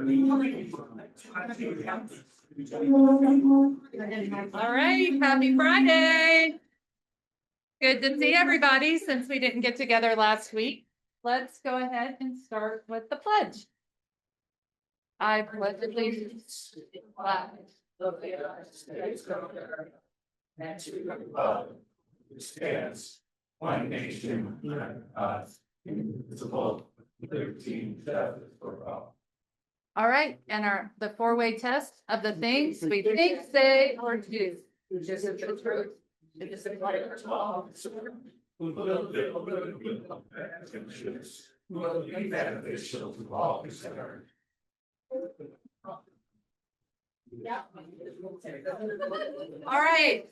All right, happy Friday. Good to see everybody since we didn't get together last week. Let's go ahead and start with the pledge. I pledge allegiance to the flag of the United States of America and to the republic which stands one nation under God, indivisible, with liberty and justice for all. All right, and the four-way test of the things we think, say, or do. Just the truth. It is a right to all. Will be beneficial to all concerned. All right.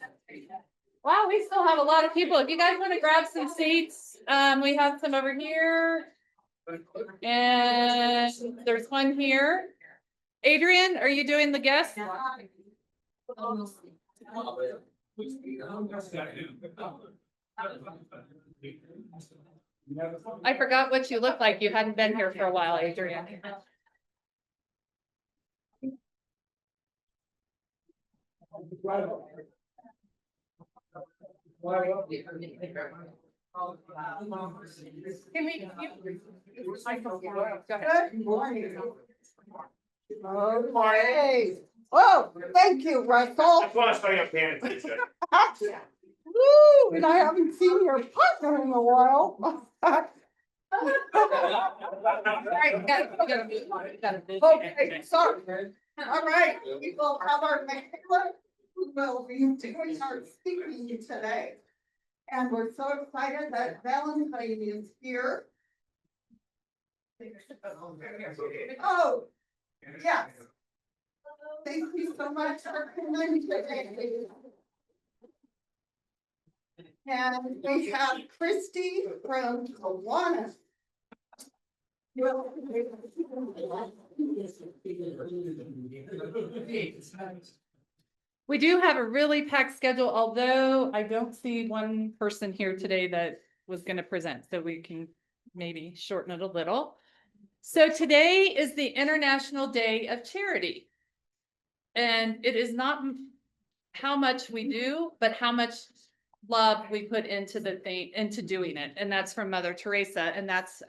Wow, we still have a lot of people. If you guys want to grab some seats, we have some over here. And there's one here. Adrian, are you doing the guest? I forgot what you look like. You hadn't been here for a while, Adrian. Can we? Good morning. Okay. Oh, thank you, Russell. That's why I started up paying attention. Woo, and I haven't seen your partner in a while. Okay, sorry. All right, we will have our Michaela, who will be doing our speaking today. And we're so excited that Valentine is here. Oh, yes. Thank you so much for coming today. And we have Christy from Kiwanis. We do have a really packed schedule, although I don't see one person here today that was going to present, so we can maybe shorten it a little. So today is the International Day of Charity. And it is not how much we do, but how much love we put into the thing, into doing it. And that's from Mother Teresa. And that's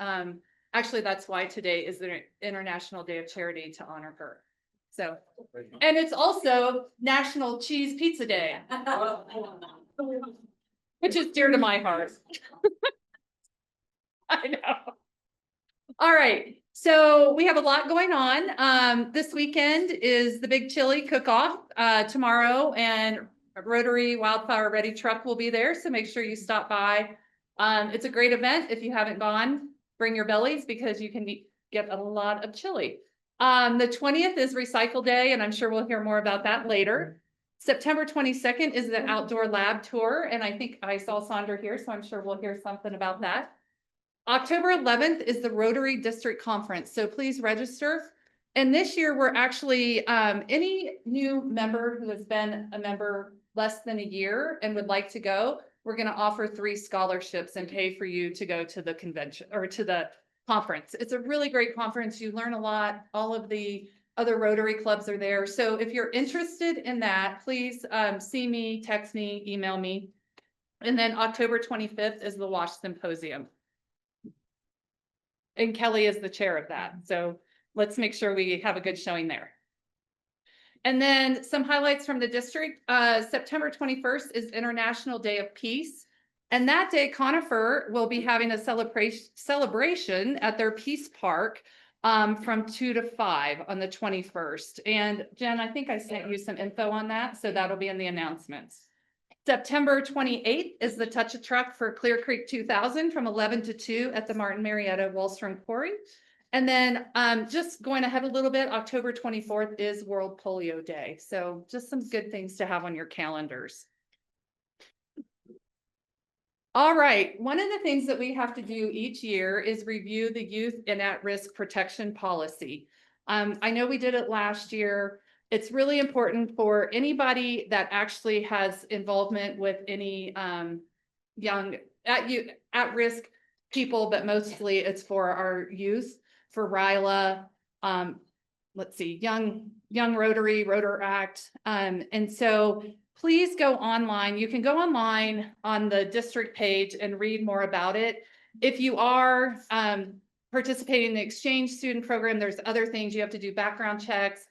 actually, that's why today is the International Day of Charity, to honor her. So, and it's also National Cheese Pizza Day, which is dear to my heart. I know. All right. So we have a lot going on. This weekend is the Big Chili Cook-Off tomorrow, and Rotary Wildflower Ready truck will be there. So make sure you stop by. It's a great event. If you haven't gone, bring your bellies because you can get a lot of chili. The 20th is Recycle Day, and I'm sure we'll hear more about that later. September 22nd is the Outdoor Lab Tour, and I think I saw Sandra here, so I'm sure we'll hear something about that. October 11th is the Rotary District Conference, so please register. And this year we're actually, any new member who has been a member less than a year and would like to go, we're going to offer 3 scholarships and pay for you to go to the convention or to the conference. It's a really great conference. You learn a lot. All of the other Rotary clubs are there. So if you're interested in that, please see me, text me, email me. And then October 25th is the WASH Symposium. And Kelly is the chair of that. So let's make sure we have a good showing there. And then some highlights from the district. September 21st is International Day of Peace. And that day, Conifer will be having a celebration at their Peace Park from 2 to 5 on the 21st. And Jen, I think I sent you some info on that. So that'll be in the announcements. September 28th is the Touch a Truck for Clear Creek 2000 from 11 to 2 at the Martin Marietta Wallstrom Quarry. And then just going ahead a little bit, October 24th is World Polio Day. So just some good things to have on your calendars. All right, one of the things that we have to do each year is review the youth and at-risk protection policy. I know we did it last year. It's really important for anybody that actually has involvement with any young at-risk people, but mostly it's for our youth, for RILA, let's see, Young Rotary, Rotaract. And so please go online. You can go online on the district page and read more about it. If you are participating in the exchange student program, there's other things you have to do, background checks.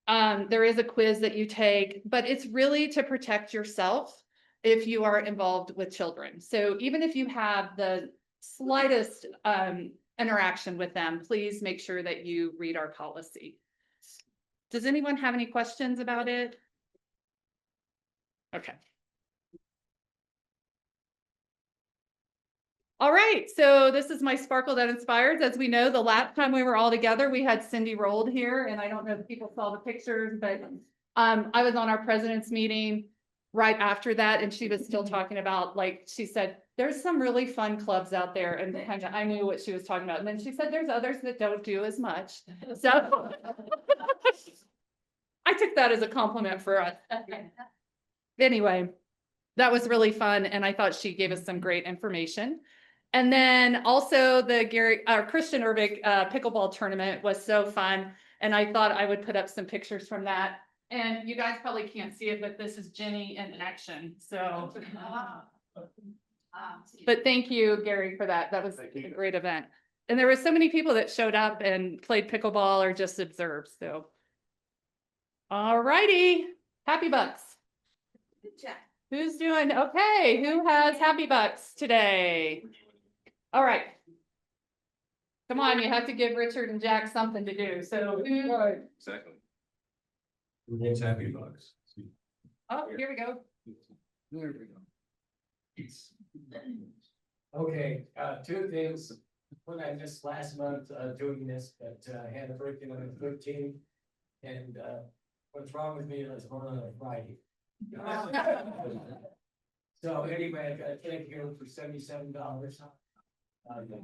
There is a quiz that you take, but it's really to protect yourself if you are involved with children. So even if you have the slightest interaction with them, please make sure that you read our policy. Does anyone have any questions about it? Okay. All right, so this is my Sparkle That Inspires. As we know, the last time we were all together, we had Cindy Rolled here, and I don't know if people saw the pictures, but I was on our president's meeting right after that, and she was still talking about, like, she said, there's some really fun clubs out there, and kind of I knew what she was talking about. And then she said, there's others that don't do as much. So I took that as a compliment for us. Anyway, that was really fun, and I thought she gave us some great information. And then also the Christian Urbic pickleball tournament was so fun. And I thought I would put up some pictures from that. And you guys probably can't see it, but this is Jenny in action. So, but thank you, Gary, for that. That was a great event. And there were so many people that showed up and played pickleball or just observed. So, all righty, happy bucks. Good job. Who's doing okay? Who has happy bucks today? All right. Come on, you have to give Richard and Jack something to do. So who? Exactly. Who gets happy bucks? Oh, here we go. There we go. Okay, two things. When I missed last month, doing this, but, had a birthday on the 13th. And, what's wrong with me is born on a Friday. So anyway, I got a check here for $77.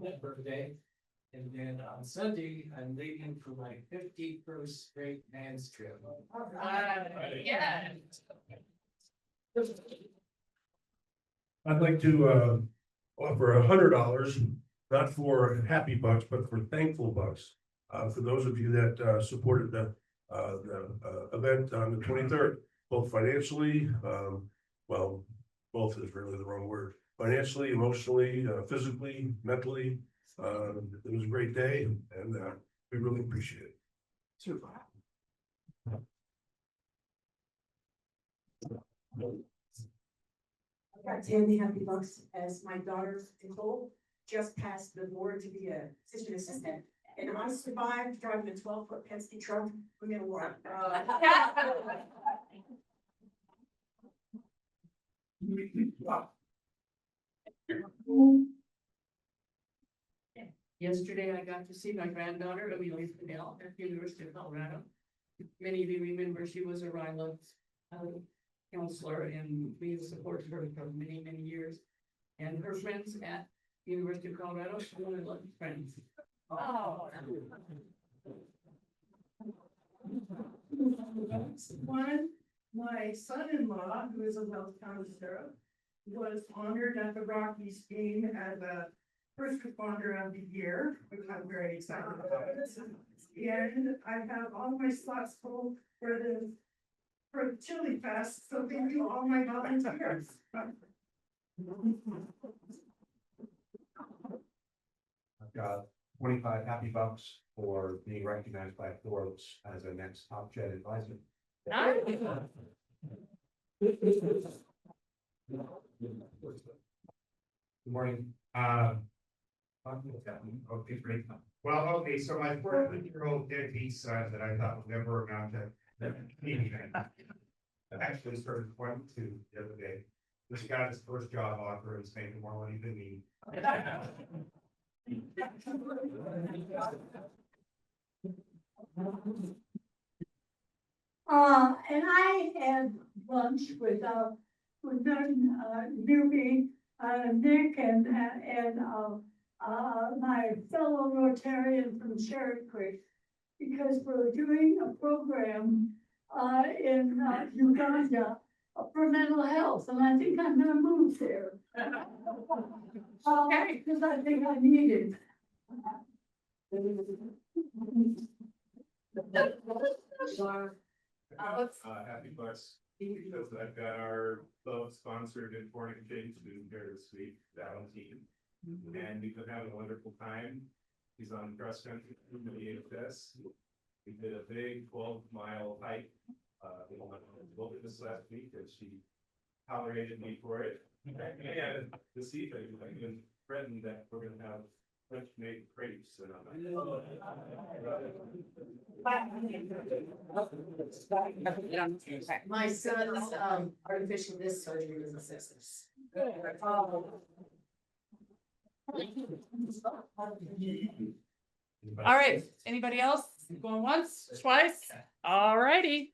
That birthday. And then on Sunday, I'm leaving for my 51st straight man's trip. Yeah. I'd like to offer $100, not for happy bucks, but for thankful bucks. For those of you that supported the event on the 23rd, both financially, well, both is really the wrong word. Financially, emotionally, physically, mentally. It was a great day, and we really appreciate it. Super. I got 10 happy bucks as my daughter Nicole just passed the board to be a assistant assistant. And I survived driving a 12-foot Penske truck for middle work. Yesterday, I got to see my granddaughter, Amelia Fidel, at the University of Colorado. Many of you remember she was a RILA counselor, and we supported her for many, many years. And her friends at the University of Colorado, she really loved friends. Oh. One, my son-in-law, who is a Wells County sheriff, was honored at the Rockies game as a first responder of the year, which I'm very excited about. And I have all my slots full for the Chili Fest, so thank you all my volunteers. I've got 25 happy bucks for being recognized by Forbes as a next top jet advisor. Good morning. Okay, great. Well, okay, so my 14-year-old deadbeat son that I thought would never amount to anything. Actually started 22 the other day. Just got his first job offer and he's making more money than me. And I had lunch with newbie, Nick and my fellow Rotarian from Cherry Creek, because we're doing a program in Uganda for mental health, and I think I'm gonna move there. Because I think I need it. Happy Bus, because I've got our club sponsored and foreign exchange student here this week, Valentine. And we've been having a wonderful time. He's on cross country from the EHS. We did a big 12-mile hike. This last week, and she tolerated me for it. And this evening, I've been threatened that we're gonna have French made crepes. And My son's, artificial disc surgery was a success. All right, anybody else going once, twice? All righty.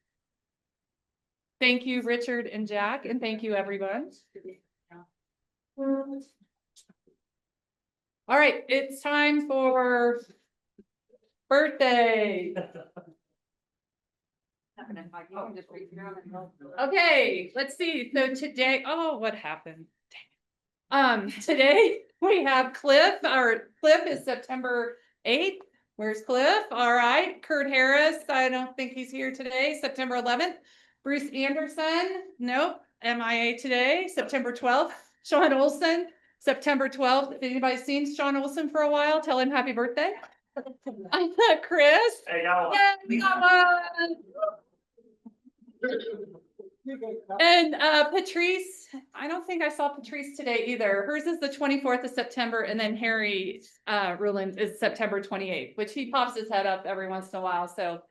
Thank you, Richard and Jack, and thank you, everyone. All right, it's time for birthday. Okay, let's see. So today, oh, what happened? Today we have Cliff. Our Cliff is September 8th. Where's Cliff? All right. Kurt Harris. I don't think he's here today. September 11th. Bruce Anderson. Nope. MIA today. September 12th. Sean Olson. September 12th. If anybody's seen Sean Olson for a while, tell him happy birthday. Chris. Hey, y'all. Yeah, we got one. And Patrice, I don't think I saw Patrice today either. Hers is the 24th of September, and then Harry Ruland is September 28th, which he pops his head up every once in a while. So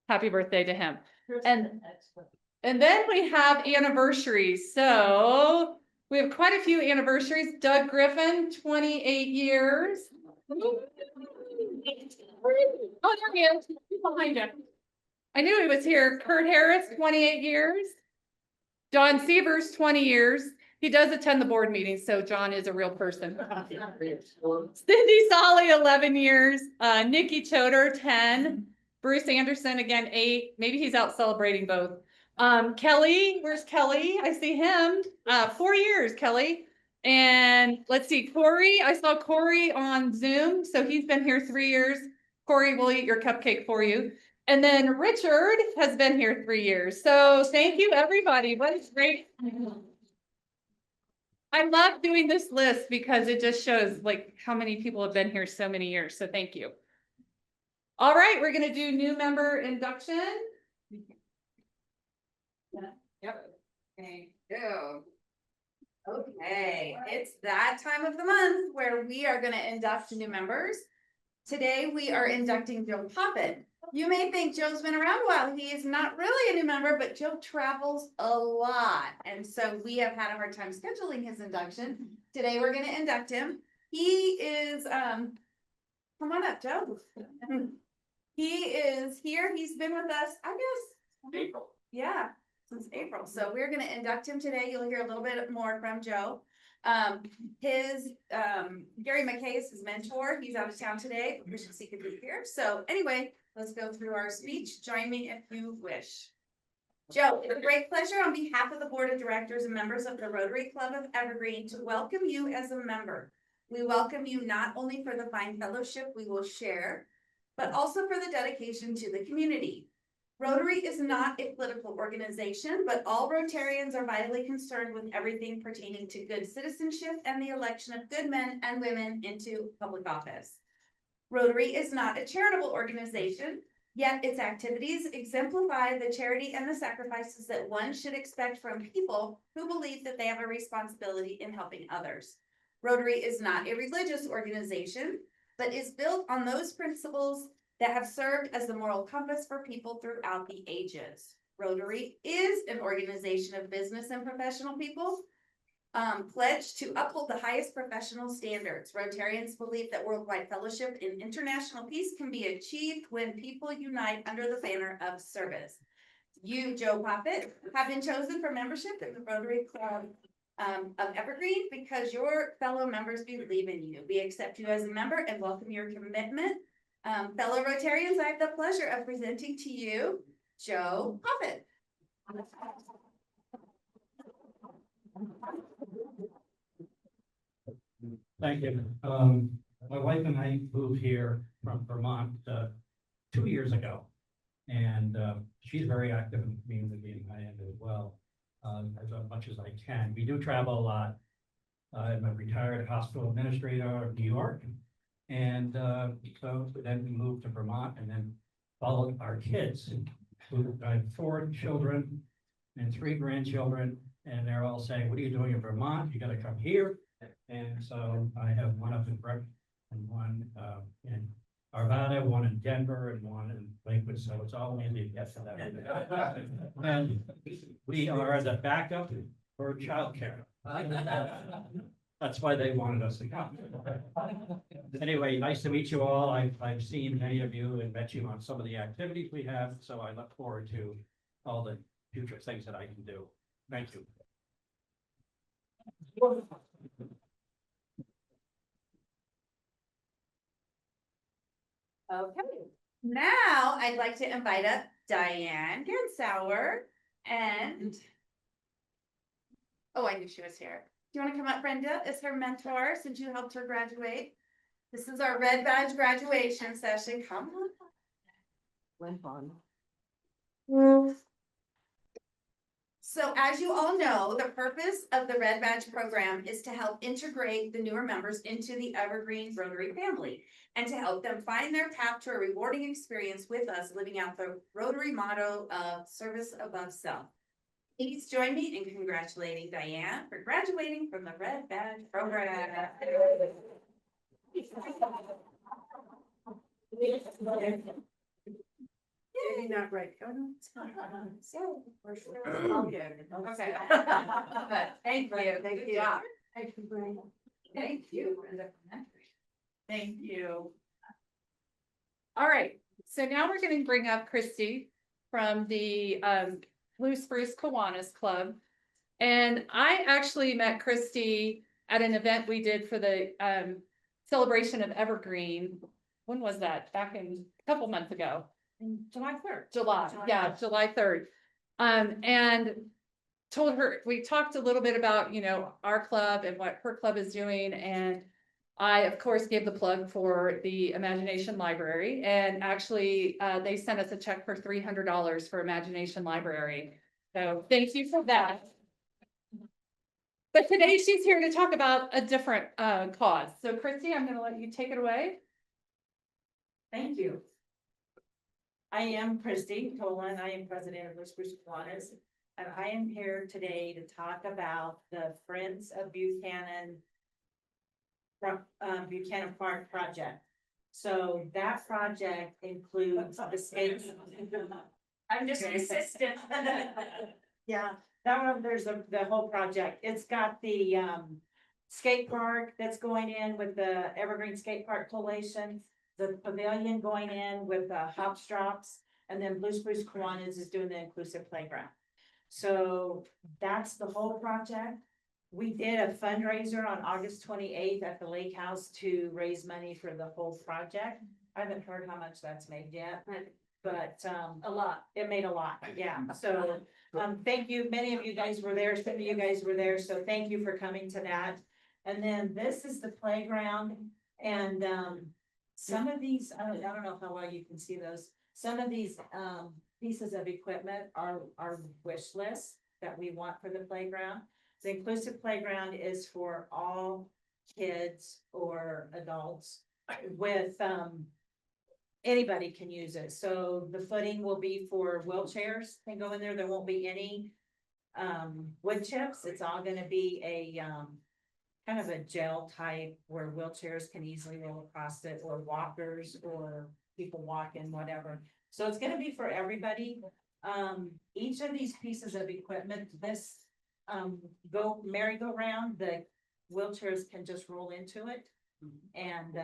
happy birthday to him. And then we have anniversaries. So we have quite a few anniversaries. Doug Griffin, 28 years. Oh, there he is. He's behind you. I knew he was here. Kurt Harris, 28 years. John Sievers, 20 years. He does attend the board meetings, so John is a real person. Cindy Solly, 11 years. Nikki Choder, 10. Bruce Anderson, again, 8. Maybe he's out celebrating both. Kelly, where's Kelly? I see him. 4 years, Kelly. And let's see, Corey. I saw Corey on Zoom, so he's been here 3 years. Corey, we'll eat your cupcake for you. And then Richard has been here 3 years. So thank you, everybody. What is great. I love doing this list because it just shows like how many people have been here so many years. So thank you. All right, we're going to do new member induction. Yep. Thank you. Okay, it's that time of the month where we are going to induct new members. Today we are inducting Joe Poppin. You may think Joe's been around a while. He is not really a new member, but Joe travels a lot. And so we have had a hard time scheduling his induction. Today we're going to induct him. He is, come on up, Joe. He is here. He's been with us, I guess. April. Yeah, since April. So we're going to induct him today. You'll hear a little bit more from Joe. Gary McKay is his mentor. He's out of town today. We should see if he's here. So anyway, let's go through our speech. Join me if you wish. Joe, it's a great pleasure on behalf of the board of directors and members of the Rotary Club of Evergreen to welcome you as a member. We welcome you not only for the fine fellowship we will share, but also for the dedication to the community. Rotary is not a political organization, but all Rotarians are vitally concerned with everything pertaining to good citizenship and the election of good men and women into public office. Rotary is not a charitable organization, yet its activities exemplify the charity and the sacrifices that one should expect from people who believe that they have a responsibility in helping others. Rotary is not a religious organization, but is built on those principles that have served as the moral compass for people throughout the ages. Rotary is an organization of business and professional people pledged to uphold the highest professional standards. Rotarians believe that worldwide fellowship in international peace can be achieved when people unite under the banner of service. You, Joe Poppin, have been chosen for membership in the Rotary Club of Evergreen because your fellow members believe in you. We accept you as a member and welcome your commitment. Fellow Rotarians, I have the pleasure of presenting to you Joe Poppin. Thank you. My wife and I moved here from Vermont 2 years ago. And she's very active in the community in Miami as well, as much as I can. We do travel a lot. I'm a retired hospital administrator of New York. And so then we moved to Vermont and then followed our kids. I have 4 children and 3 grandchildren, and they're all saying, what are you doing in Vermont? You gotta come here. And so I have one up in Breck and one in Arvada, one in Denver, and one in Lakewood, so it's all easy to get to that. And we are the backup for childcare. That's why they wanted us to come. Anyway, nice to meet you all. I've seen many of you and met you on some of the activities we have, so I look forward to all the future things that I can do. Thank you. Okay, now I'd like to invite up Diane Gansauer and. Oh, I knew she was here. Do you want to come up, Brenda, as her mentor, since you helped her graduate? This is our Red Badge graduation session. Come on. Went on. So as you all know, the purpose of the Red Badge program is to help integrate the newer members into the Evergreen Rotary family and to help them find their path to a rewarding experience with us, living out the Rotary motto of service above self. Please join me in congratulating Diane for graduating from the Red Badge program. Maybe not right. Oh, no. So, we're sure all good. Okay. Thank you. Thank Good you. job. Thank you, Brenda. Thank you. Brenda. Thank you. All right, so now we're gonna bring up Christy from the Blue Spruce Kiwanis Club. And I actually met Christy at an event we did for the celebration of Evergreen. When was that? Back in a couple months ago. July 3rd. July 3rd. And told her, we talked a little bit about, you know, our club and what her club is doing. And I, of course, gave the plug for the Imagination Library, and actually, they sent us a check for $300 for Imagination Library. So thank you for that. But today she's here to talk about a different cause. So Christy, I'm gonna let you take it away. Thank you. I am Christy Tolan. I am president of Blue Spruce Kiwanis, and I am here today to talk about the Friends of Buchanan Buchanan Park project. So that project includes the skates. I'm just an assistant. Yeah, that one, there's the whole project. It's got the skate park that's going in with the Evergreen Skate Park Coalition, the pavilion going in with the hop drops, and then Blue Spruce Kiwanis is doing the inclusive playground. So that's the whole project. We did a fundraiser on August 28th at the Lake House to raise money for the whole project. I haven't heard how much that's made yet, but A lot. it made a lot, yeah. So thank you. Many of you guys were there. Some of you guys were there. So thank you for coming to that. And then this is the playground, and some of these, I don't know how well you can see those. Some of these pieces of equipment are our wish list that we want for the playground. The inclusive playground is for all kids or adults with, anybody can use it. So the footing will be for wheelchairs can go in there. There won't be any, wood chips. It's all gonna be a, kind of a gel type where wheelchairs can easily roll across it, or walkers, or people walking, whatever. So it's gonna be for everybody. Each of these pieces of equipment, this merry-go-round, the wheelchairs can just roll into it, and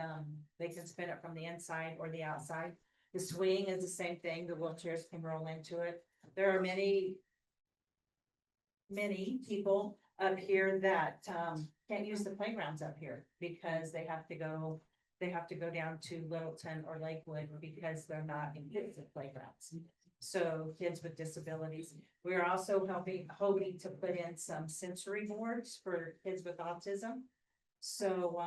they can spin it from the inside or the outside. The swing is the same thing. The wheelchairs can roll into it. There are many people up here that can't use the playgrounds up here because they have to go down to Littleton or Lakewood because they're not inclusive playgrounds. So kids with disabilities. We're also hoping to put in some sensory boards for kids with autism. So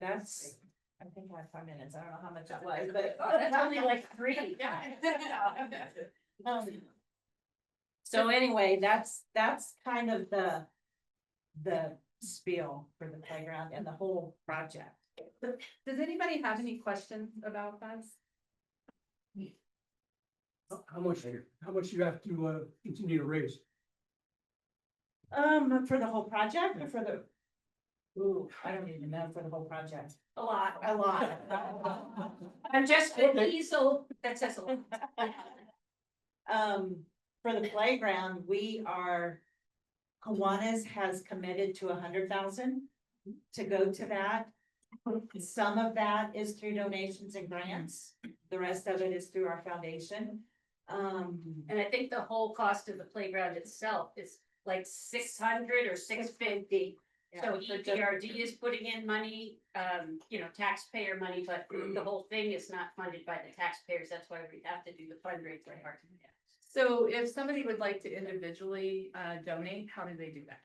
that's I think I have 5 minutes. I don't know how much that was, but. That's only like 3. Um, So anyway, that's kind of the spiel for the playground and the whole project. Does anybody have any questions about that? How much do you have to, continue to raise? For the whole project or for the? Ooh, I don't even know for the whole project. A lot. A lot. I'm just an easel that says a lot. For the playground, Kiwanis has committed to 100,000 to go to that. Some of that is through donations and grants. The rest of it is through our foundation. And I think the whole cost of the playground itself is like 600 or 650. So EPRD is putting in money, taxpayer money, but the whole thing is not funded by the taxpayers. That's why we have to do the fundraising part. So if somebody would like to individually donate, how do they do that?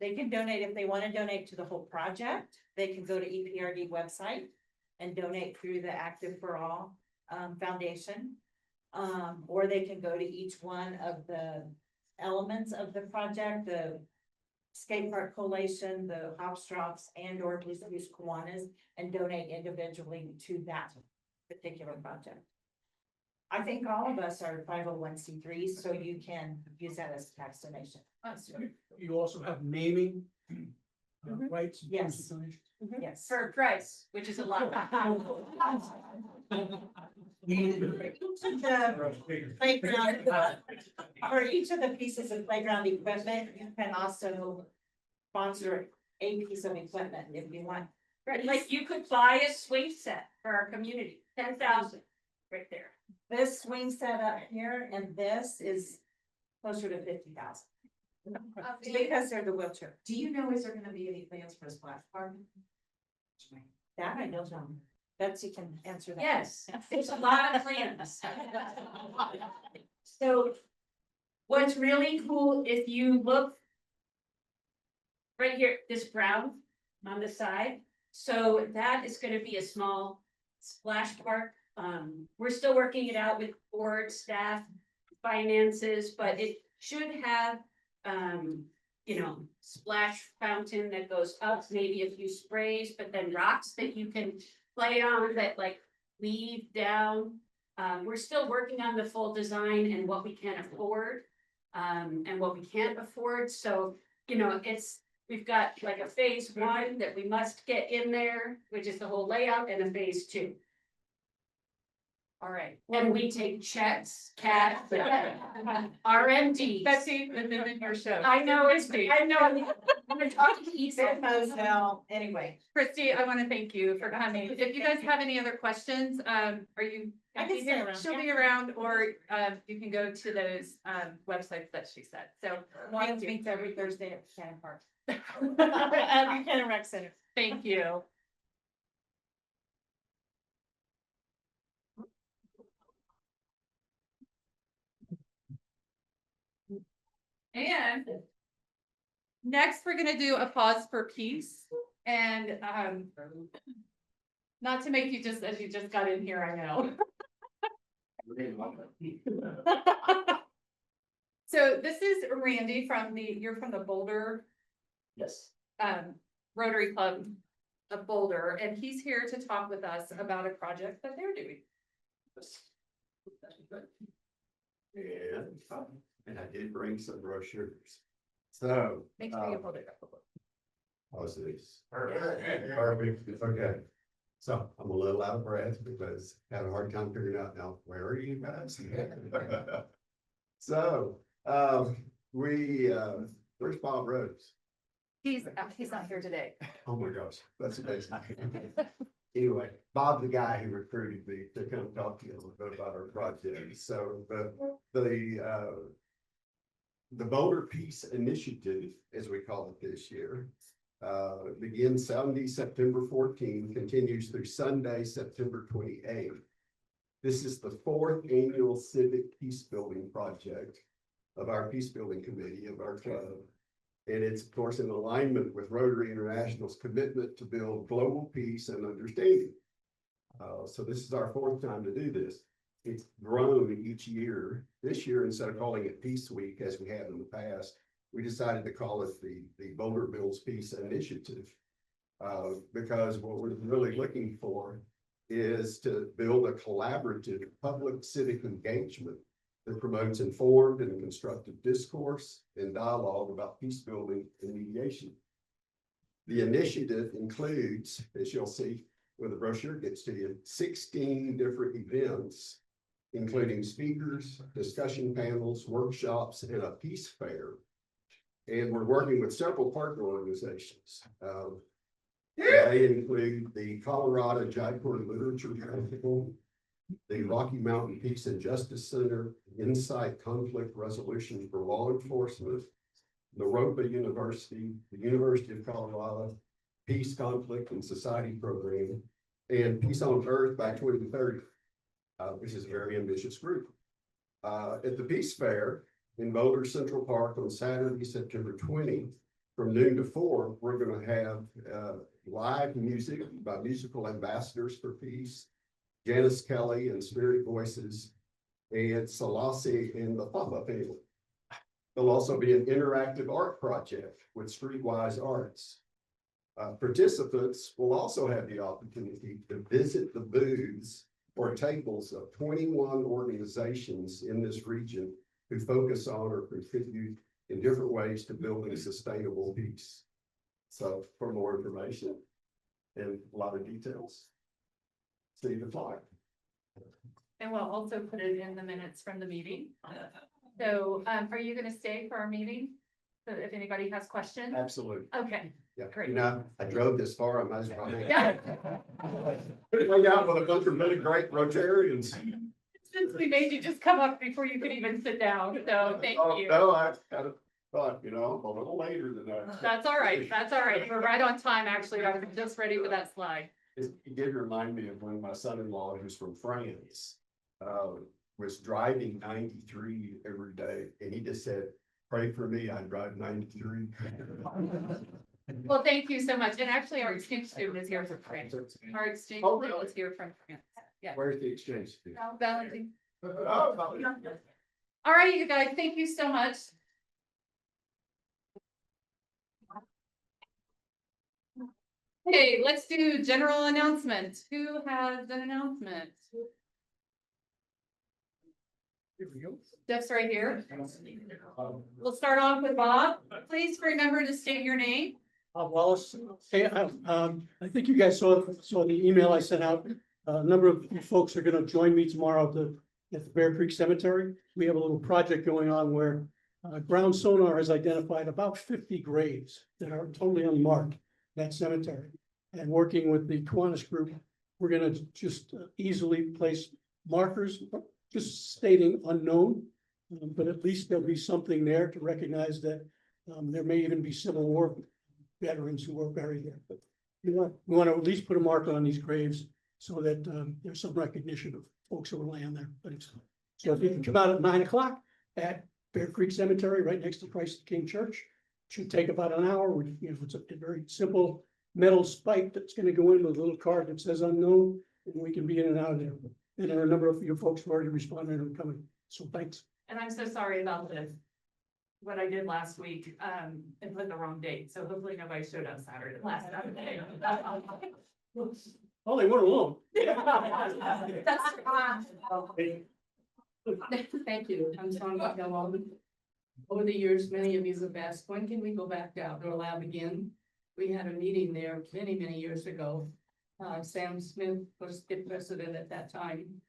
They can donate, if they want to donate to the whole project, they can go to EPRD website and donate through the Active for All Foundation. Or they can go to each one of the elements of the project, the skate park collation, the Hopstrops, and or Blues Kiwanis, and donate individually to that particular project. I think all of us are 501c3s, so you can use that as a tax donation. You also have naming rights? in terms of Yes. donations? Yes. For a price, which is a lot. The playground, for each of the pieces of playground equipment, you can also sponsor a piece of equipment if you want. Right, like you could buy a swing set for our community, 10,000 right there. This swing set up here and this is closer to 50,000. Because they're the wheelchair. Do you know, is there gonna be any plans for a splash park? That I don't know. Betsy can answer that. Yes, there's a lot of plans. So what's really cool, if you look right here, this brown on the side, so that is gonna be a small splash park. We're still working it out with board, staff, finances, but it should have, splash fountain that goes up, maybe a few sprays, but then rocks that you can play on that like lead down. We're still working on the full design and what we can afford, and what we can't afford. So, we've got like a phase 1 that we must get in there, which is the whole layout, and a phase 2. All right. And we take checks, cash, RMD. Betsy, and then your show. I know, I'm gonna talk to Ethan. Anyway. Christy, I want to thank you for coming. If you guys have any other questions, are you? I can stay around. She'll be around, or you can go to those websites that she said. So Lions meets every Thursday at Buchanan Park. At Buchanan Rec Center. thank you. And next, we're gonna do a pause for peace, and not to make you just, as you just got in here, I know. So this is Randy you're from the Boulder Yes. Rotary Club of Boulder, and he's here to talk with us about a project that they're doing. And I did bring some brochures. So. Make sure you hold it up. How's this? Perfect, okay. So I'm a little out of breath because I had a hard time figuring out now, where are you guys? So, where's Bob Rhodes? He's not here today. Oh my gosh, that's amazing. Anyway, Bob, the guy who recruited me to come talk to you a little bit about our project. So the Boulder Peace Initiative, as we call it this year, begins Sunday, September 14th, continues through Sunday, September 28th. This is the 4th annual civic peace building project of our peace building committee of our club. And it's, of course, in alignment with Rotary International's commitment to build global peace and understanding. So this is our fourth time to do this. It's grown each year. This year, instead of calling it Peace Week as we have in the past, we decided to call it the Boulder Bills Peace Initiative. Because what we're really looking for is to build a collaborative public civic engagement that promotes informed and constructive discourse and dialogue about peace building and mediation. The initiative includes, as you'll see when the brochure gets to you, 16 different events, including speakers, discussion panels, workshops, and a peace fair. And we're working with several partner organizations. They include the Colorado Jaipur Literature Festival, the Rocky Mountain Peace and Justice Center, Insight Conflict Resolution for Law Enforcement, Naropa University, the University of Colorado, Peace, Conflict, and Society Program, and Peace on Earth by 2030, which is a very ambitious group. At the Peace Fair in Boulder Central Park on Saturday, September 20, from noon to 4, we're going to have live music by musical ambassadors for peace, Janice Kelly and Spirit Voices, and Selassie and the Papa family. There'll also be an interactive art project with Streetwise Arts. Participants will also have the opportunity to visit the booths or tables of 21 organizations in this region who focus on or contribute in different ways to building sustainable peace. So for more information and a lot of details, see the flyer. And we'll also put it in the minutes from the meeting. So, are you gonna stay for our meeting? So if anybody has questions? Absolutely. Okay, Yeah. Great. You know, I drove this far, I might as well. yeah. Hang out with a bunch of really great Rotarians. Since we made you just come up before you could even sit down, so thank Oh, you. no, I kind of thought, I'm a little later than that. That's all right, that's all right. We're right on time, actually. I was just ready for that slide. It did remind me of when my son-in-law, who's from France, was driving 93 every day, and he just said, "Pray for me, I drive 93." Well, thank you so much. And actually, our exchange student is here from France. Our exchange Oh, student really? is here from France. Yeah. Where's the exchange student? Valentine. Oh, All right, you guys, thank you so much. Okay, let's do general announcements. Who has an announcement? Here we go. Jeff's right here. We'll start off with Bob. Please remember to state your name. Wallace, hey, I think you guys saw the email I sent out. A number of you folks are gonna join me tomorrow at the Bear Creek Cemetery. We have a little project going on where ground sonar has identified about 50 graves that are totally unmarked in that cemetery. And working with the Kiwanis group, we're gonna just easily place markers, just stating unknown. But at least there'll be something there to recognize that there may even be Civil War veterans who were buried there. But we want to at least put a marker on these graves so that there's some recognition of folks who were laying there. But so if you can come out at 9 o'clock at Bear Creek Cemetery, right next to Christ the King Church, should take about an hour. It's a very simple metal spike that's going to go in with a little card that says unknown, and we can be in and out of there. And there are a number of you folks who already responded and are coming. So thanks. And I'm so sorry about this. What I did last week, and put the wrong date, so hopefully nobody showed up last Saturday. Oh, they weren't alone. That's Thank you. I'm Sonia Gallo. Over the years, many of you have asked, when can we go back to outdoor lab again? We had a meeting there many, many years ago. Sam Smith was the president at that time.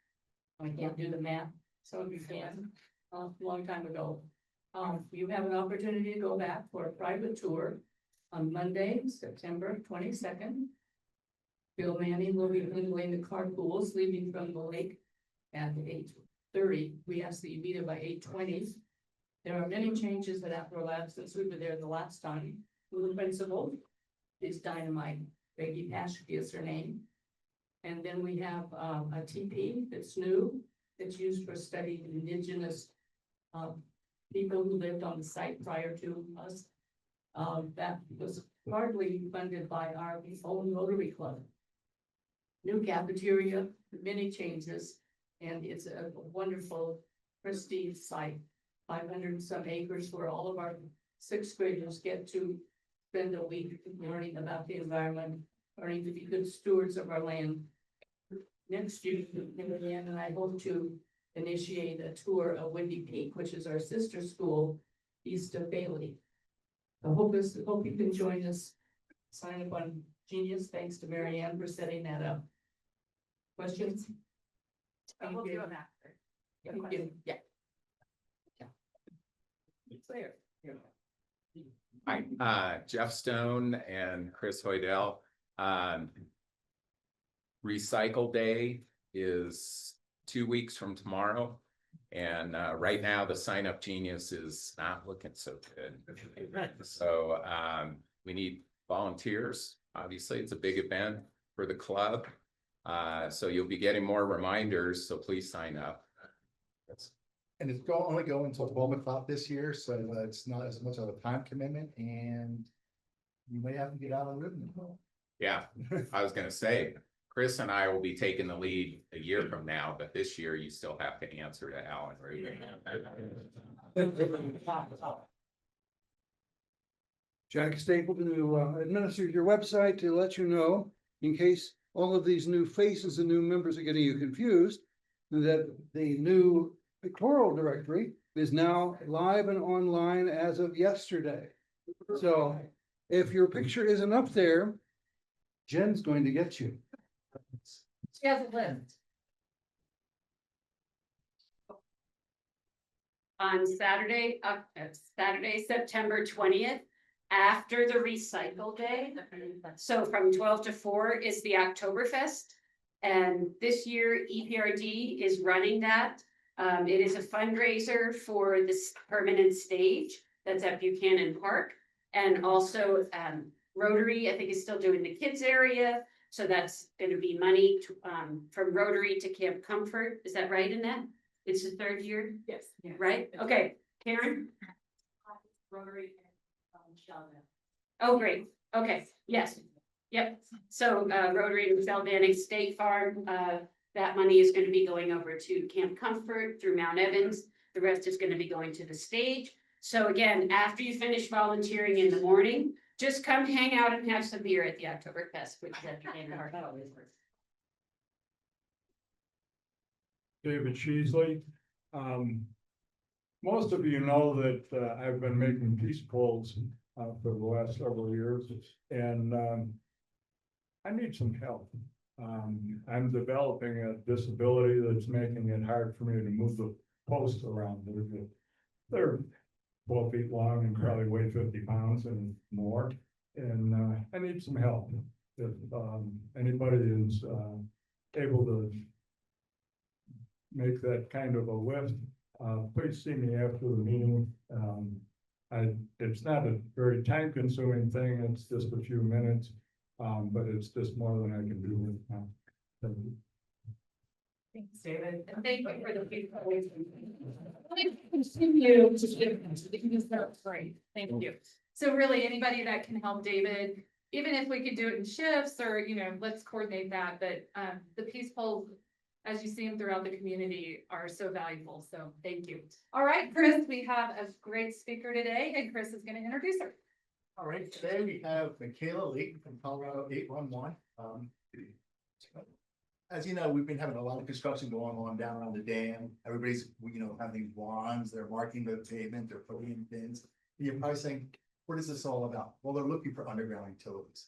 I can't do the math, some of you can, a long time ago. You have an opportunity to go back for a private tour on Monday, September 22nd. Bill Manning will be handling the carpools leaving from the lake at 8:30. We ask that you be there by 8:20. There are many changes at Outdoor Lab since we were there the last time. The principal is Dynamite. Peggy Paschke is her name. And then we have a TP that's new, that's used for studying indigenous people who lived on the site prior to us. That was partly funded by our own Rotary Club. new cafeteria, many changes. And it's a wonderful prestige site, 500 and some acres where all of our sixth graders get to spend a week learning about the environment, learning to be good stewards of our land. Next year, Marianne and I hope to initiate a tour of Windy Peak, which is our sister school east of Bailey. I hope you can join us. Sign up on Genius. Thanks to Marianne for setting that up. Questions? We'll do them after. Thank you. Yeah. Claire. Hi, Jeff Stone and Chris Hoydell. Recycle Day is 2 weeks from tomorrow. And right now, the sign up Genius is not looking so good. So we need volunteers. Obviously, it's a big event for the club. So you'll be getting more reminders, so please sign up. And it's only going until 12 o'clock this year, so it's not as much of a time commitment, and you may have to get out on rhythm. Yeah, I was gonna say, Chris and I will be taking the lead a year from now, but this year you still have to answer to Alan Rubin. Jack Stapleton, who administers your website, to let you know, in case all of these new faces and new members are getting you confused, that the new pictorial directory is now live and online as of yesterday. So if your picture isn't up there, Jen's going to get you. She has a list. On Saturday, September 20th, after the recycle day. So from 12 to 4 is the Oktoberfest. And this year EPRD is running that. It is a fundraiser for this permanent stage that's at Buchanan Park. And also Rotary, I think, is still doing the kids area. So that's going to be money to, from Rotary to Camp Comfort. Is that right, Annette? It's the third year? Yes. Right? Okay, Karen? Rotary and Sheldon. Oh, great. Okay, yes. Yep. So Rotary and Feldanic State Farm, that money is going to be going over to Camp Comfort through Mount Evans. The rest is going to be going to the stage. So again, after you finish volunteering in the morning, just come hang out and have some beer at the Oktoberfest, which is at Buchanan Park. David Sheasley. Most of you know that I've been making peace polls for the last several years, and I need some help. I'm developing a disability that's making it hard for me to move the posts around. They're 12 feet long and probably weigh 50 pounds and more, and I need some help. If anybody is able to make that kind of a lift, please see me after the meeting. It's not a very time consuming thing, it's just a few minutes, but it's just more than I can do right now. Thank you. Thanks, David. And thank you for the feedback. Continue to give that's great. Thank you. So really, anybody that can help David, even if we could do it in shifts or, let's coordinate that, but the peace polls, as you see them throughout the community, are so valuable. So thank you. All right, Chris, we have a great speaker today, and Chris is going to introduce her. All right, today we have Michaela Layton from Colorado 811. As you know, we've been having a lot of construction going on down around the dam. Everybody's, having these wands, they're marking the pavement, they're putting in bins. You're probably saying, what is this all about? Well, they're looking for underground utilities.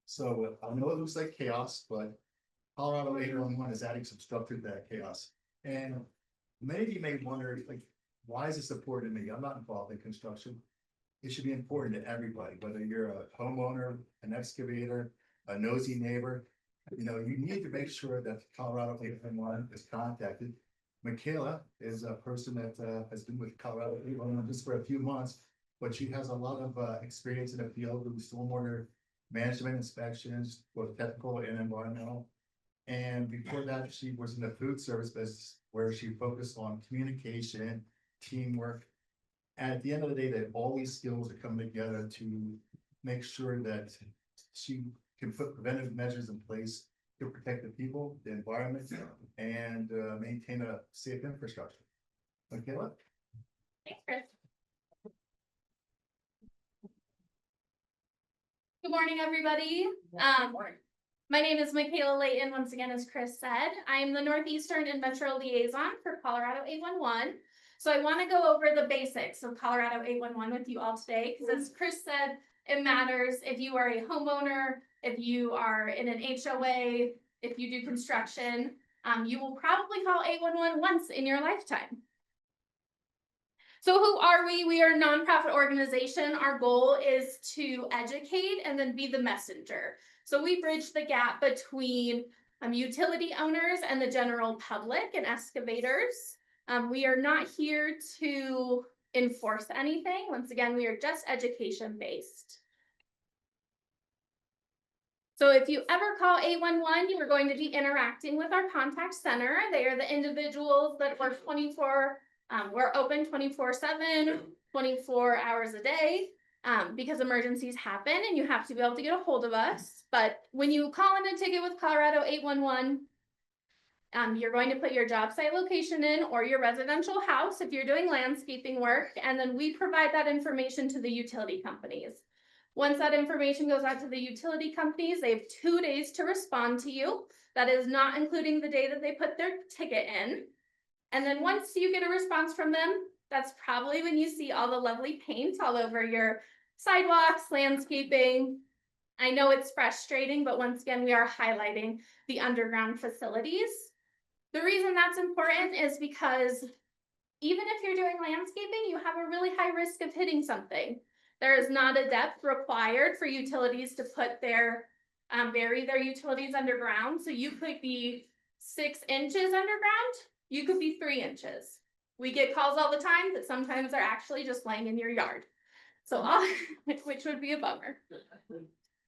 So I know it looks like chaos, but Colorado 811 is adding some structure to that chaos. And many of you may wonder, why is this important to me? I'm not involved in construction. It should be important to everybody, whether you're a homeowner, an excavator, a nosy neighbor. You need to make sure that Colorado 811 is contacted. Michaela is a person that has been with Colorado 811 just for a few months, but she has a lot of experience in the field with stormwater management inspections, both technical and environmental. And before that, she was in the food service business where she focused on communication, teamwork. And at the end of the day, that all these skills are coming together to make sure that she can put preventive measures in place to protect the people, the environment, and maintain a safe infrastructure. Okay, look. Thanks, Chris. Good morning, everybody. My name is Michaela Layton. Once again, as Chris said, I am the Northeastern and Metro Liaison for Colorado 811. So I want to go over the basics of Colorado 811 with you all today, because as Chris said, it matters if you are a homeowner, if you are in an HOA, if you do construction, you will probably call 811 once in your lifetime. So who are we? We are a nonprofit organization. Our goal is to educate and then be the messenger. So we bridge the gap between utility owners and the general public and excavators. We are not here to enforce anything. Once again, we are just education based. So if you ever call 811, you are going to be interacting with our contact center. They are the individuals that work we're open 24/7, 24 hours a day, because emergencies happen and you have to be able to get a hold of us. But when you call in a ticket with Colorado 811, you're going to put your job site location in or your residential house if you're doing landscaping work, and then we provide that information to the utility companies. Once that information goes out to the utility companies, they have 2 days to respond to you. That is not including the day that they put their ticket in. And then once you get a response from them, that's probably when you see all the lovely paint all over your sidewalks, landscaping. I know it's frustrating, but once again, we are highlighting the underground facilities. The reason that's important is because even if you're doing landscaping, you have a really high risk of hitting something. There is not a depth required for utilities to put bury their utilities underground. So you could be 6 inches underground, you could be 3 inches. We get calls all the time that sometimes they're actually just laying in your yard. So, which would be a bummer.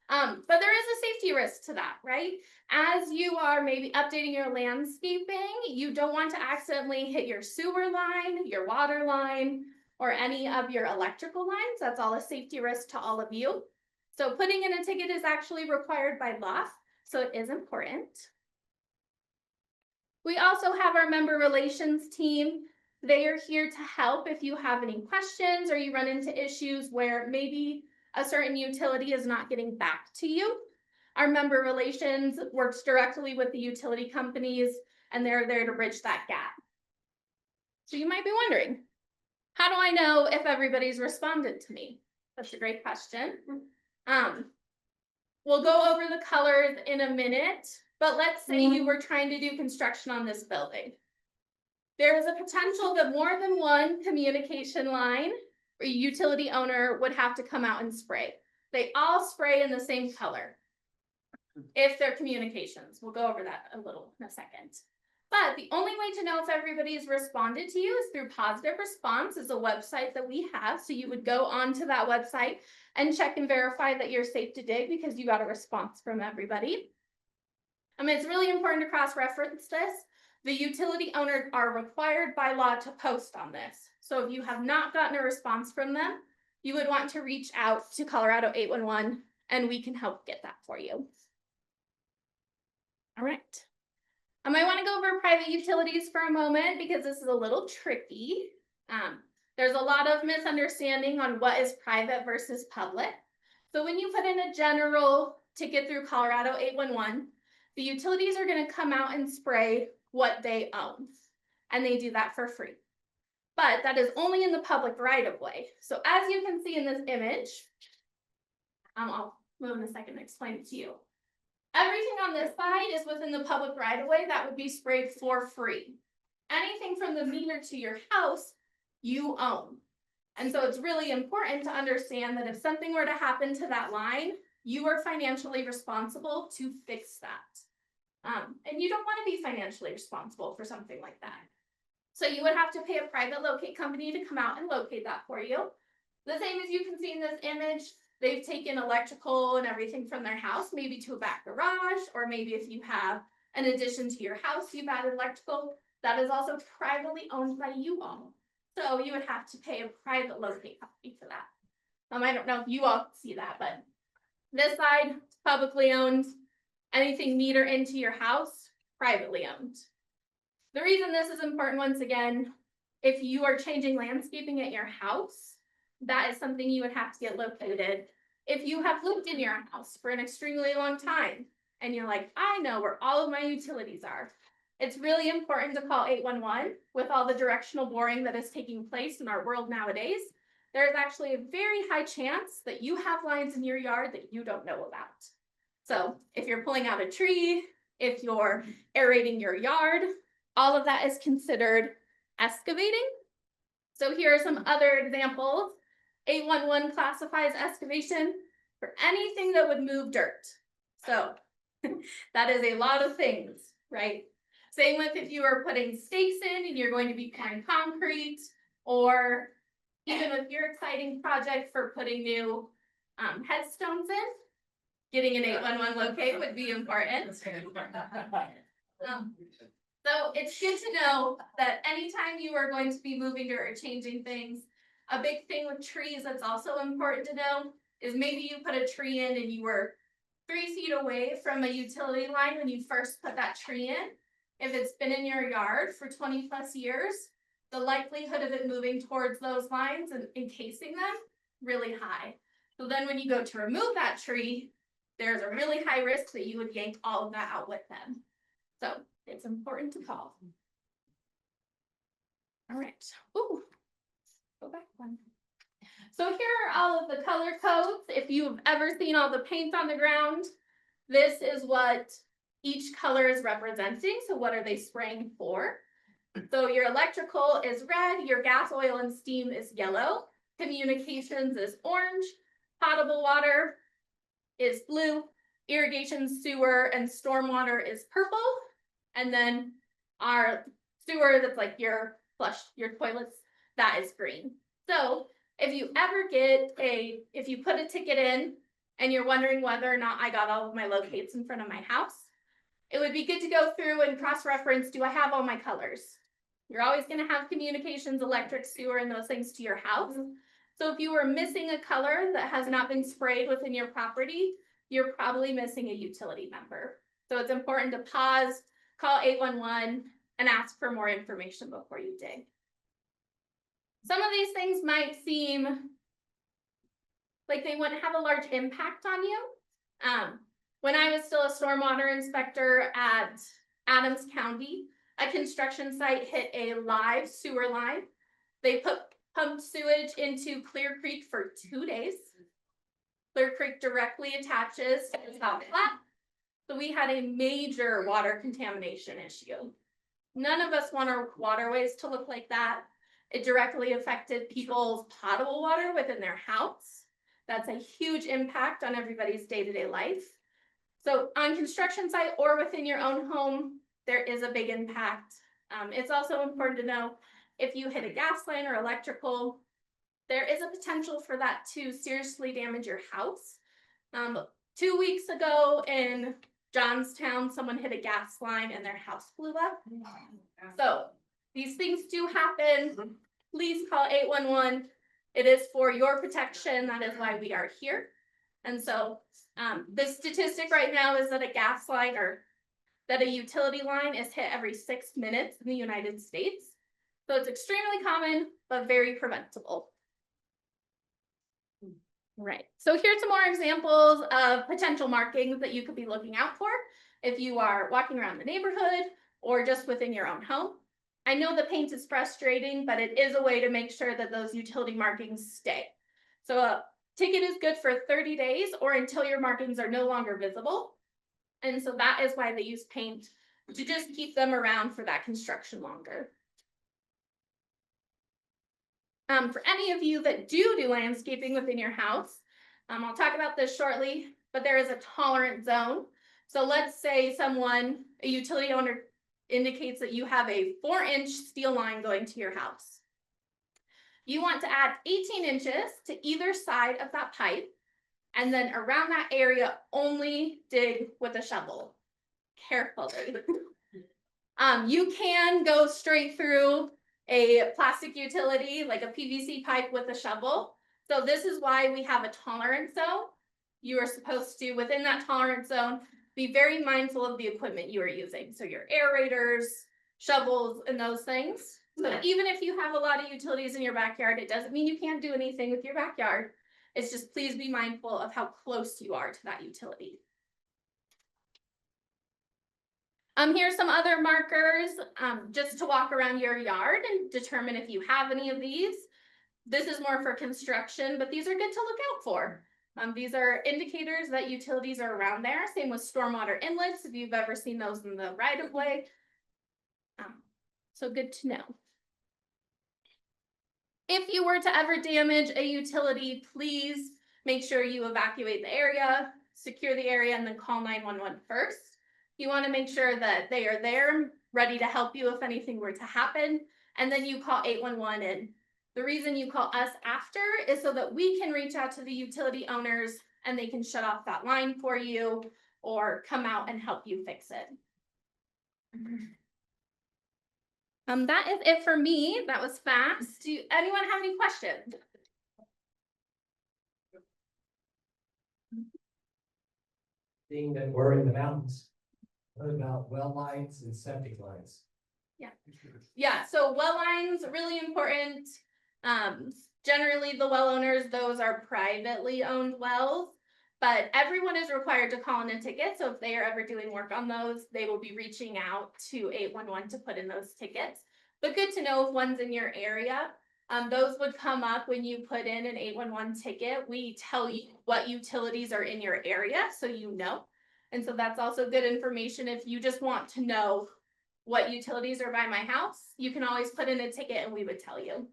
But there is a safety risk to that, right? As you are maybe updating your landscaping, you don't want to accidentally hit your sewer line, your water line, or any of your electrical lines. That's all a safety risk to all of you. So putting in a ticket is actually required by law, so it is important. We also have our member relations team. They are here to help if you have any questions or you run into issues where maybe a certain utility is not getting back to you. Our member relations works directly with the utility companies, and they're there to bridge that gap. So you might be wondering, how do I know if everybody's responded to me? That's a great question. We'll go over the colors in a minute, but let's say you were trying to do construction on this building. There is a potential that more than one communication line or utility owner would have to come out and spray. They all spray in the same color if they're communications. We'll go over that a little in a second. But the only way to know if everybody's responded to you is through Positive Response. Is a website that we have. So you would go onto that website and check and verify that you're safe to dig because you got a response from everybody. It's really important to cross-reference this. The utility owners are required by law to post on this. So if you have not gotten a response from them, you would want to reach out to Colorado 811 and we can help get that for you. All right. I might want to go over private utilities for a moment because this is a little tricky. There's a lot of misunderstanding on what is private versus public. So when you put in a general ticket through Colorado 811, the utilities are going to come out and spray what they own, and they do that for free. But that is only in the public right of way. So as you can see in this image, I'll move in a second and explain it to you. Everything on this side is within the public right of way that would be sprayed for free. Anything from the meter to your house, you own. And so it's really important to understand that if something were to happen to that line, you are financially responsible to fix that. And you don't want to be financially responsible for something like that. So you would have to pay a private locate company to come out and locate that for you. The same as you can see in this image, they've taken electrical and everything from their house, maybe to a back garage, or maybe if you have an addition to your house, you've added electrical, that is also privately owned by you all. So you would have to pay a private locate company for that. I don't know if you all see that, but this side is publicly owned. Anything meter into your house, privately owned. The reason this is important, once again, if you are changing landscaping at your house, that is something you would have to get located. If you have lived in your house for an extremely long time, and you're like, I know where all of my utilities are, it's really important to call 811 with all the directional boring that is taking place in our world nowadays. There's actually a very high chance that you have lines in your yard that you don't know about. So if you're pulling out a tree, if you're aerating your yard, all of that is considered excavating. So here are some other examples. 811 classifies excavation for anything that would move dirt. So that is a lot of things, right? Same with if you are putting stakes in and you're going to be pouring concrete, or even with your exciting project for putting new headstones in, getting an 811 locate would be important. So it's good to know that anytime you are going to be moving or changing things, a big thing with trees that's also important to know is maybe you put a tree in and you were 3 feet away from a utility line when you first put that tree in. If it's been in your yard for 20 plus years, the likelihood of it moving towards those lines and encasing them, really high. So then when you go to remove that tree, there's a really high risk that you would yank all of that out with them. So it's important to call. All right. Ooh, go back one. So here are all of the color codes. If you've ever seen all the paint on the ground, this is what each color is representing. So what are they spraying for? So your electrical is red, your gas, oil, and steam is yellow, communications is orange, potable water is blue, irrigation, sewer, and stormwater is purple, and then our sewer, that's like your flush, your toilets, that is green. So if you ever if you put a ticket in and you're wondering whether or not I got all of my locates in front of my house, it would be good to go through and cross-reference, do I have all my colors? You're always going to have communications, electric, sewer, and those things to your house. So if you were missing a color that has not been sprayed within your property, you're probably missing a utility member. So it's important to pause, call 811, and ask for more information before you dig. Some of these things might seem like they wouldn't have a large impact on you. When I was still a stormwater inspector at Adams County, a construction site hit a live sewer line. They pumped sewage into Clear Creek for 2 days. Clear Creek directly attaches to the South Platte. So we had a major water contamination issue. None of us want our waterways to look like that. It directly affected people's potable water within their house. That's a huge impact on everybody's day-to-day life. So on construction site or within your own home, there is a big impact. It's also important to know if you hit a gas line or electrical, there is a potential for that to seriously damage your house. 2 weeks ago in Johnstown, someone hit a gas line and their house blew up. So these things do happen. Please call 811. It is for your protection. That is why we are here. And so the statistic right now is that a gas line or that a utility line is hit every 6 minutes in the United States. So it's extremely common, but very preventable. Right. So here's some more examples of potential markings that you could be looking out for if you are walking around the neighborhood or just within your own home. I know the paint is frustrating, but it is a way to make sure that those utility markings stay. So a ticket is good for 30 days or until your markings are no longer visible. And so that is why they use paint, to just keep them around for that construction longer. For any of you that do landscaping within your house, I'll talk about this shortly, but there is a tolerant zone. So let's say a utility owner indicates that you have a 4-inch steel line going to your house. You want to add 18 inches to either side of that pipe, and then around that area only dig with a shovel. Carefully. You can go straight through a plastic utility, like a PVC pipe with a shovel. So this is why we have a tolerance zone. You are supposed to, within that tolerance zone, be very mindful of the equipment you are using. So your aerators, shovels, and those things. So even if you have a lot of utilities in your backyard, it doesn't mean you can't do anything with your backyard. It's just please be mindful of how close you are to that utility. Here's some other markers, just to walk around your yard and determine if you have any of these. This is more for construction, but these are good to look out for. These are indicators that utilities are around there. Same with stormwater inlets, if you've ever seen those in the right of way. So good to know. If you were to ever damage a utility, please make sure you evacuate the area, secure the area, and then call 911 first. You want to make sure that they are there, ready to help you if anything were to happen, and then you call 811 in. The reason you call us after is so that we can reach out to the utility owners and they can shut off that line for you or come out and help you fix it. That is it for me. That was fast. Do anyone have any questions? Being that we're in the mountains, what about well lines and septic lines? Yeah, so well lines, really important. Generally the well owners, those are privately owned wells, but everyone is required to call in a ticket. So if they are ever doing work on those, they will be reaching out to 811 to put in those tickets. But good to know if one's in your area. Those would come up when you put in an 811 ticket. We tell you what utilities are in your area, so you know. And so that's also good information if you just want to know what utilities are by my house. You can always put in a ticket and we would tell you.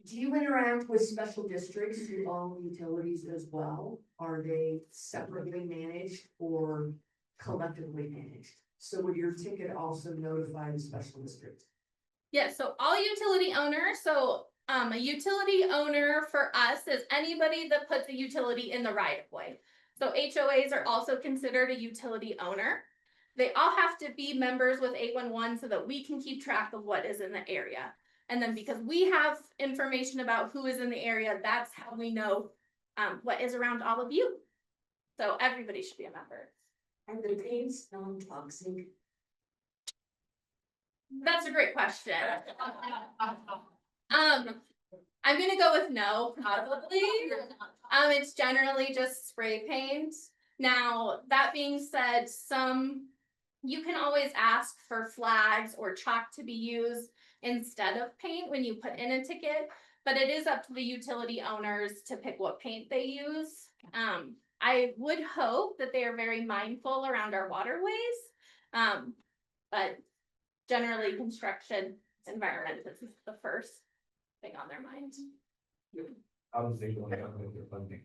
Do you interact with special districts who own utilities as well? Are they separately managed or collectively managed? So would your ticket also notify the special district? Yeah, so all utility owners, so a utility owner for us is anybody that puts a utility in the right of way. So HOAs are also considered a utility owner. They all have to be members with 811 so that we can keep track of what is in the area. And then because we have information about who is in the area, that's how we know what is around all of you. So everybody should be a member. Are the paints non-toxic? That's a great question. I'm gonna go with no, probably. It's generally just spray paint. Now, that being said, you can always ask for flags or chalk to be used instead of paint when you put in a ticket, but it is up to the utility owners to pick what paint they use. I would hope that they are very mindful around our waterways, but generally construction environment is the first thing on their mind. How does they go about with their funding?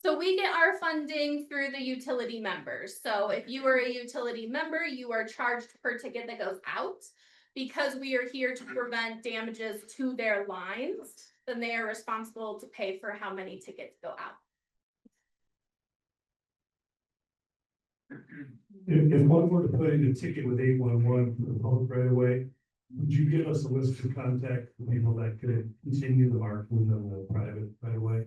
So we get our funding through the utility members. So if you are a utility member, you are charged per ticket that goes out. Because we are here to prevent damages to their lines, then they are responsible to pay for how many tickets go out. If one were to put in a ticket with 811 for the public right away, would you give us a list to contact the people that could continue the marking of the private right away?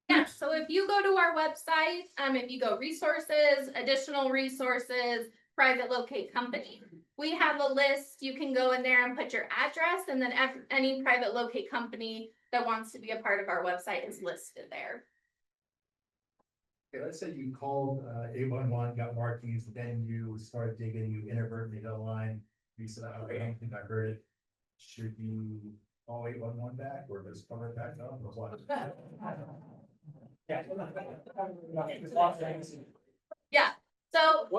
Yeah, so if you go to our website, if you go resources, additional resources, private locate company, we have a list. You can go in there and put your address, and then any private locate company that wants to be a part of our website is listed there. Okay, let's say you called 811, got markings, then you started digging, you inadvertently got a line. You said, "Oh, I don't think I heard it." Should you call 811 back or just cover it back up or what? Yeah, so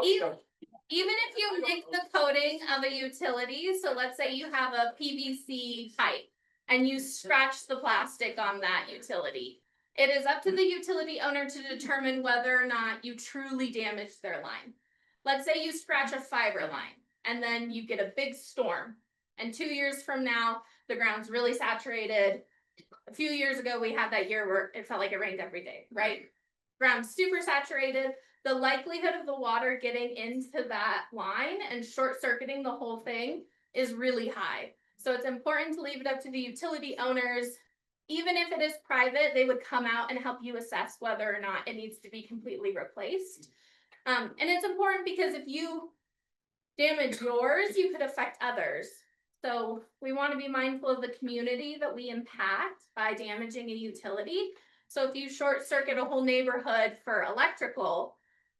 even if you nick the coating of a utility, so let's say you have a PVC pipe and you scratch the plastic on that utility, it is up to the utility owner to determine whether or not you truly damaged their line. Let's say you scratch a fiber line and then you get a big storm, and 2 years from now, the ground's really saturated. A few years ago, we had that year where it felt like it rained every day, right? Ground's super saturated. The likelihood of the water getting into that line and short circuiting the whole thing is really high. So it's important to leave it up to the utility owners Even if it is private, they would come out and help you assess whether or not it needs to be completely replaced. And it's important because if you damage yours, you could affect others. So we want to be mindful of the community that we impact by damaging a utility. So if you short circuit a whole neighborhood for electrical,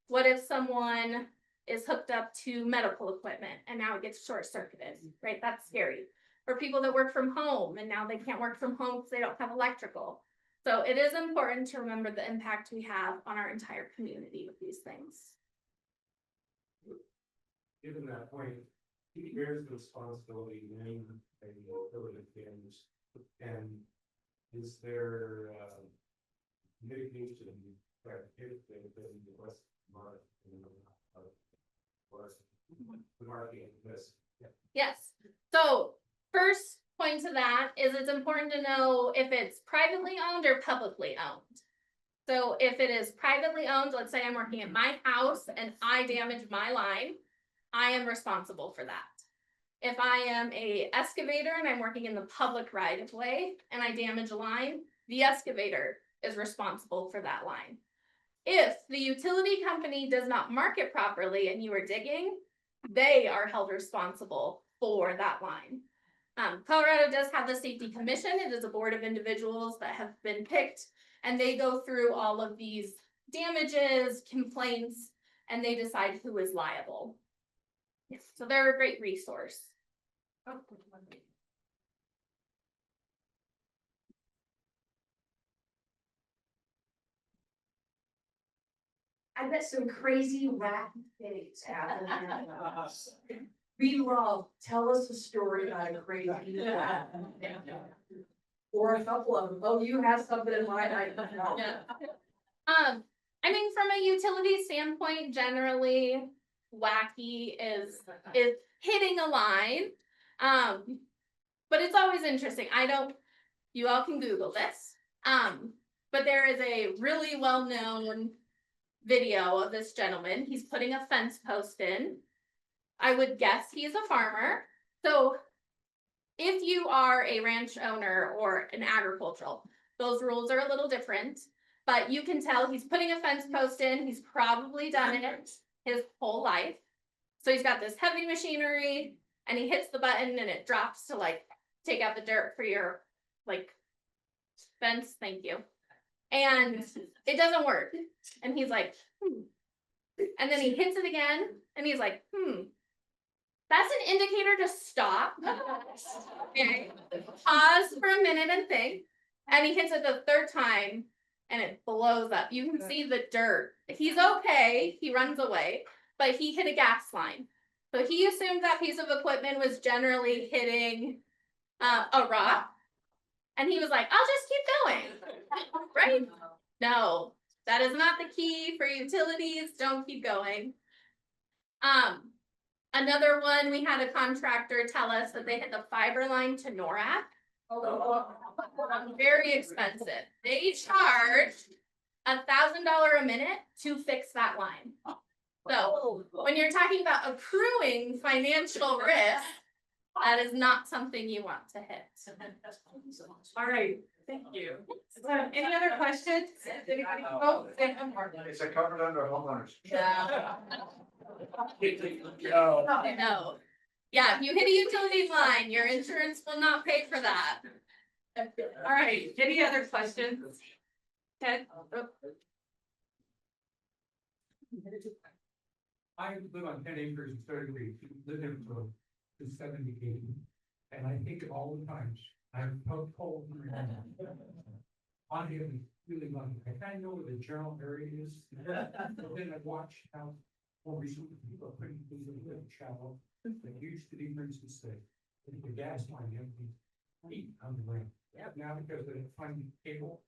what if someone is hooked up to medical equipment and now it gets short circuited, right? That's scary. Or people that work from home and now they can't work from home because they don't have electrical. So it is important to remember the impact we have on our entire community with these things. Given that point, who bears the responsibility when a utility fails? And is there mitigation that if the West Mark the market this? Yes. So first point to that is it's important to know if it's privately owned or publicly owned. So if it is privately owned, let's say I'm working at my house and I damage my line, I am responsible for that. If I am a excavator and I'm working in the public right of way and I damage a line, the excavator is responsible for that line. If the utility company does not mark it properly and you are digging, they are held responsible for that line. Colorado does have the Safety Commission. It is a board of individuals that have been picked, and they go through all of these damages, complaints, and they decide who is liable. Yes, so they're a great resource. I bet some crazy wacky things happen. We love, tell us a story about a crazy. Or a couple of them. Oh, you have something in mind, I don't know. I mean, from a utility standpoint, generally wacky is hitting a line. But it's always interesting. You all can Google this. But there is a really well-known video of this gentleman. He's putting a fence post in. I would guess he's a farmer. So if you are a ranch owner or an agricultural, those rules are a little different, but you can tell he's putting a fence post in. He's probably done it his whole life. So he's got this heavy machinery and he hits the button and it drops to like take out the dirt for your like fence. Thank you. And it doesn't work. And he's like, And then he hits it again and he's like, That's an indicator to stop. Okay. Pause for a minute and think. And he hits it the third time and it blows up. You can see the dirt. He's okay. He runs away, but he hit a gas line. So he assumed that piece of equipment was generally hitting a rock. And he was like, I'll just keep going. Right? No, that is not the key for utilities. Don't keep going. Another one, we had a contractor tell us that they hit the fiber line to NORAD. Very expensive. They charge $1,000 a minute to fix that line. So when you're talking about accruing financial risk, that is not something you want to hit. All right, thank you. Any other questions? Anybody? Oh, Is it covered under homeowners? yeah. No. Yeah, if you hit a utility line, your insurance will not pay for that. All right, any other questions? Ted? I live on 10 acres in Third Creek, lived in for 78, and I think of all the times I've poked holes in my on him, really lucky. I kind of know where the general area is, but then I watch how more recently people are putting things in the shallow. The huge differences that the gas line has been feet underground. Now because of the finding cable,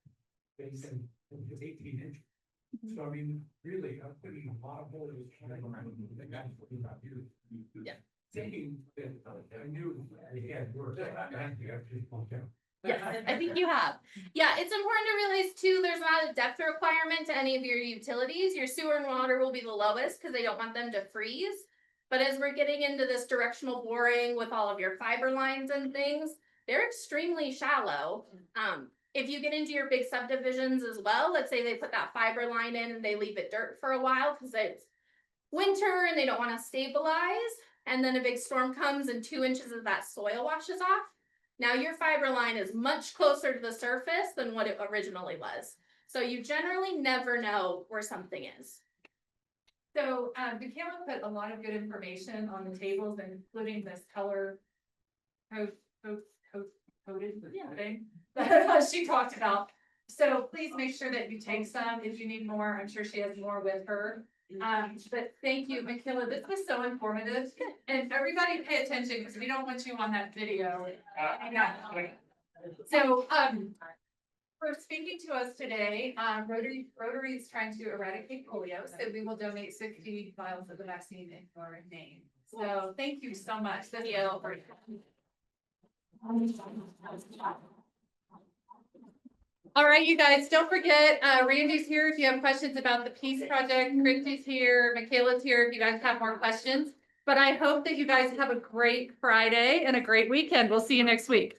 they said it's 18 inch. So I mean, really, I'm putting a lot of holes in the guys putting out here. Yeah. Thinking that I knew they had work. I just won't count. Yes, I think you have. Yeah, it's important to realize too, there's not a depth requirement to any of your utilities. Your sewer and water will be the lowest because they don't want them to freeze. But as we're getting into this directional boring with all of your fiber lines and things, they're extremely shallow. If you get into your big subdivisions as well, let's say they put that fiber line in and they leave it dirt for a while because it's winter and they don't want to stabilize. And then a big storm comes and 2 inches of that soil washes off. Now your fiber line is much closer to the surface than what it originally was. So you generally never know where something is. So, Michaela put a lot of good information on the tables, including this color coded thing that she talked about. So please make sure that you take some if you need more. I'm sure she has more with her. But thank you, Michaela. This was so informative, and everybody pay attention because we don't want you on that video. So, for speaking to us today, Rotary is trying to eradicate polio, so we will donate 60 vials of the vaccine in your name. So thank you so much. Thank you. All right, you guys, don't forget, Randy's here if you have questions about the Peace Project. Christy's here, Michaela's here if you guys have more questions. But I hope that you guys have a great Friday and a great weekend. We'll see you next week.